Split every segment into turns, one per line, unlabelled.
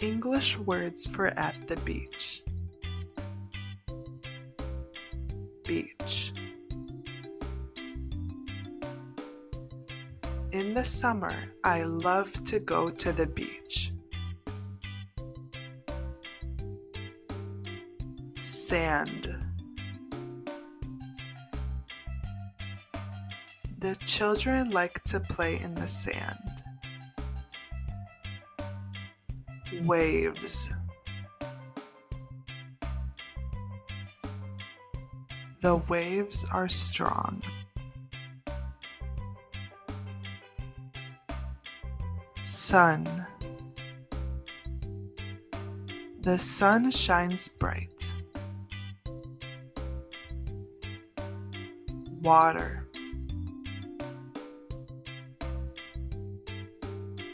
English words for at the beach. Beach. In the summer, I love to go to the beach. Sand. The children like to play in the sand. Waves. The waves are strong. Sun. The sun shines bright. Water.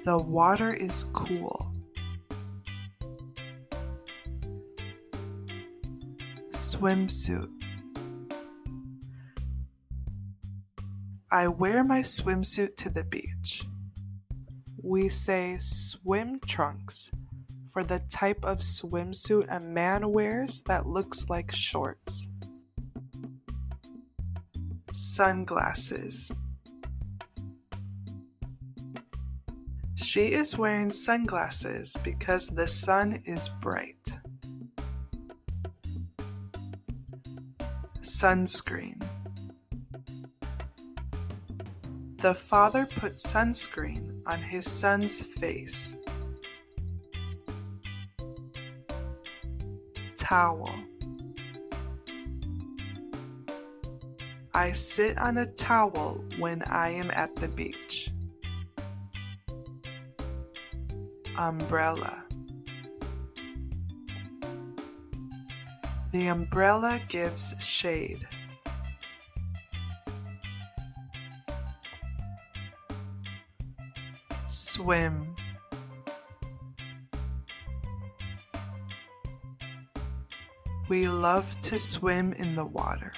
The water is cool. Swimsuit. I wear my swimsuit to the beach. We say swim trunks for the type of swimsuit a man wears that looks like shorts. Sunglasses. She is wearing sunglasses because the sun is bright. Sunscreen. The father put sunscreen on his son's face. Towel. I sit on a towel when I am at the beach. Umbrella. The umbrella gives shade. Swim. We love to swim in the water.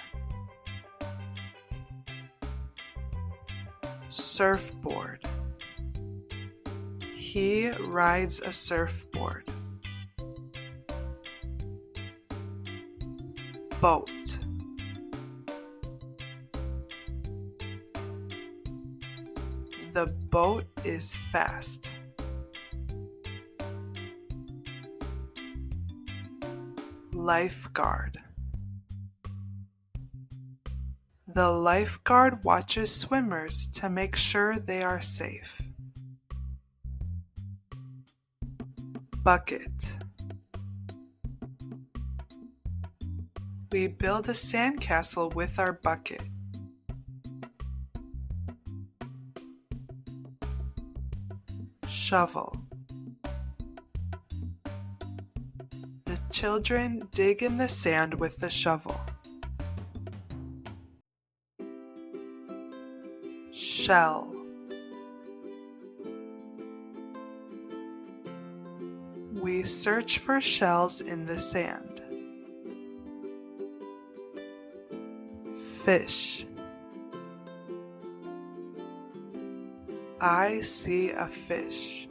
Surfboard. He rides a surfboard. Boat. The boat is fast. Lifeguard. The lifeguard watches swimmers to make sure they are safe. Bucket. We build a sandcastle with our bucket. Shovel. The children dig in the sand with the shovel. Shell. We search for shells in the sand. Fish. I see a fish.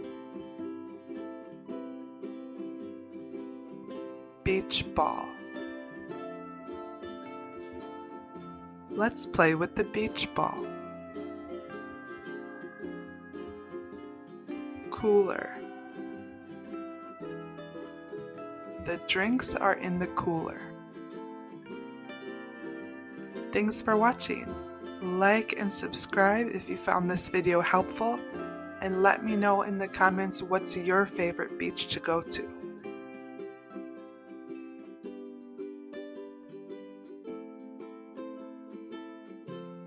Beach ball. Let's play with the beach ball. Cooler. The drinks are in the cooler. Thanks for watching. Like and subscribe if you found this video helpful, and let me know in the comments what's your favorite beach to go to.